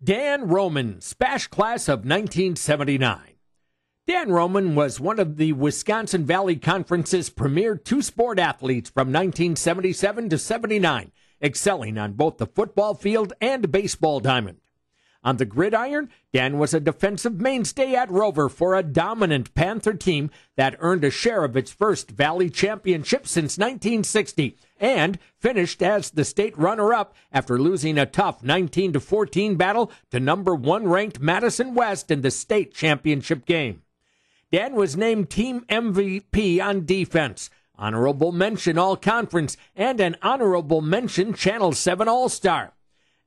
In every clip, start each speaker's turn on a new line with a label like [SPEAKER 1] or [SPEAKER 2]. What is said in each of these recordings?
[SPEAKER 1] Dan Roman, SPASH class of 1979. Dan Roman was one of the Wisconsin Valley Conference's premier two-sport athletes from 1977 to 79, excelling on both the football field and baseball diamond. On the gridiron, Dan was a defensive mainstay at Rover for a dominant Panther team that earned a share of its first Valley championship since 1960 and finished as the state runner-up after losing a tough 19-14 battle to number 1 ranked Madison West in the state championship game. Dan was named team MVP on defense, honorable mention All-Conference, and an honorable mention Channel 7 All-Star.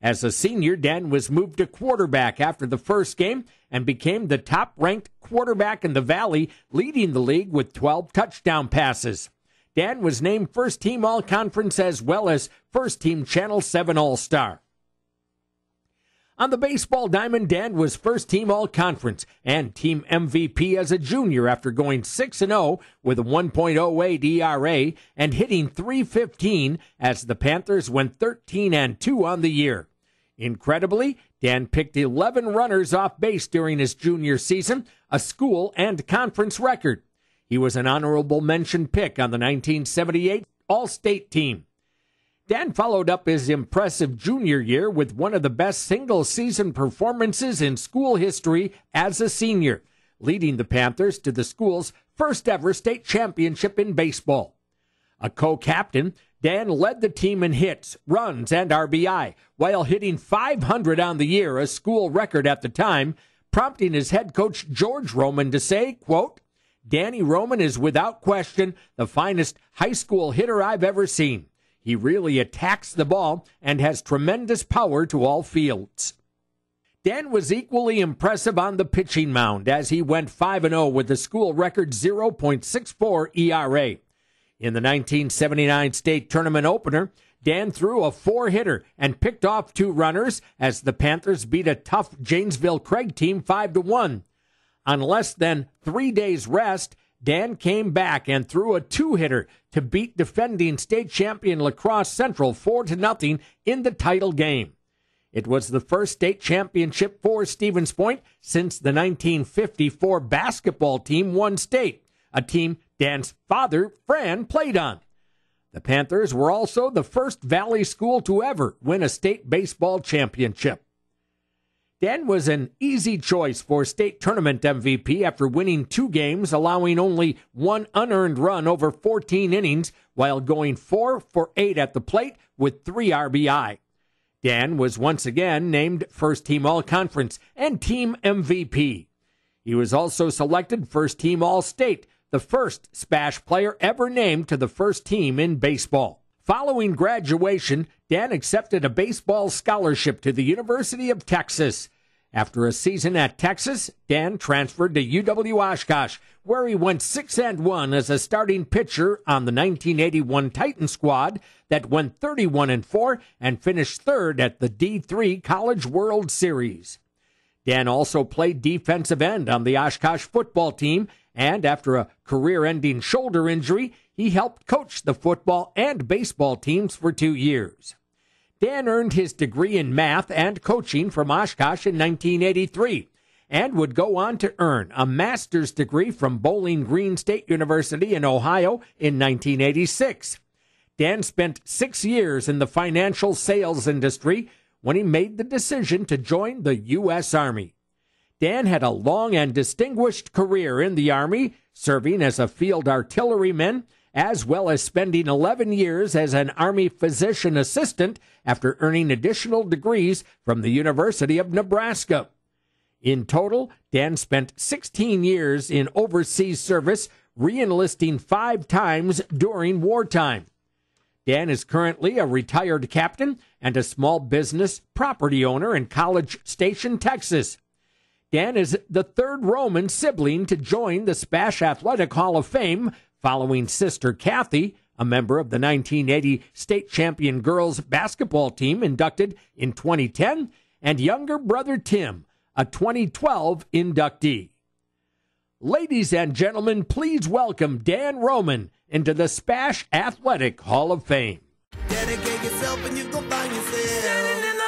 [SPEAKER 1] As a senior, Dan was moved to quarterback after the first game and became the top-ranked quarterback in the Valley, leading the league with 12 touchdown passes. Dan was named first-team All-Conference as well as first-team Channel 7 All-Star. On the baseball diamond, Dan was first-team All-Conference and team MVP as a junior after going 6-0 with a 1.08 ERA and hitting .315 as the Panthers went 13-2 on the year. Incredibly, Dan picked 11 runners off base during his junior season, a school and conference record. He was an honorable mention pick on the 1978 All-State team. Dan followed up his impressive junior year with one of the best single-season performances in school history as a senior, leading the Panthers to the school's first-ever state championship in baseball. A co-captain, Dan led the team in hits, runs, and RBI, while hitting .500 on the year, a school record at the time, prompting his head coach George Roman to say, quote, "Danny Roman is without question the finest high school hitter I've ever seen. He really attacks the ball and has tremendous power to all fields." Dan was equally impressive on the pitching mound as he went 5-0 with the school record 0.64 ERA. In the 1979 state tournament opener, Dan threw a 4-hitter and picked off 2 runners as the Panthers beat a tough Janesville Craig team 5-1. On less than 3 days rest, Dan came back and threw a 2-hitter to beat defending state champion La Crosse Central 4-0 in the title game. It was the first state championship for Stevens Point since the 1954 basketball team won state, a team Dan's father, Fran, played on. The Panthers were also the first Valley school to ever win a state baseball championship. Dan was an easy choice for state tournament MVP after winning 2 games, allowing only 1 unearned run over 14 innings while going 4 for 8 at the plate with 3 RBI. Dan was once again named first-team All-Conference and team MVP. He was also selected first-team All-State, the first SPASH player ever named to the first team in baseball. Following graduation, Dan accepted a baseball scholarship to the University of Texas. After a season at Texas, Dan transferred to UW-Oshkosh, where he went 6-1 as a starting pitcher on the 1981 Titan squad that went 31-4 and finished third at the D3 College World Series. Dan also played defensive end on the Oshkosh football team, and after a career-ending shoulder injury, he helped coach the football and baseball teams for 2 years. Dan earned his degree in math and coaching from Oshkosh in 1983 and would go on to earn a master's degree from Bowling Green State University in Ohio in 1986. Dan spent 6 years in the financial sales industry when he made the decision to join the U.S. Army. Dan had a long and distinguished career in the Army, serving as a field artilleryman, as well as spending 11 years as an Army physician assistant after earning additional degrees from the University of Nebraska. In total, Dan spent 16 years in overseas service, re-enlisting 5 times during wartime. Dan is currently a retired captain and a small business property owner in College Station, Texas. Dan is the 3rd Roman sibling to join the SPASH Athletic Hall of Fame, following sister Kathy, a member of the 1980 state champion girls basketball team inducted in 2010, and younger brother Tim, a 2012 inductee. Ladies and gentlemen, please welcome Dan Roman into the SPASH Athletic Hall of Fame.
[SPEAKER 2] Dedicate yourself and you go find yourself.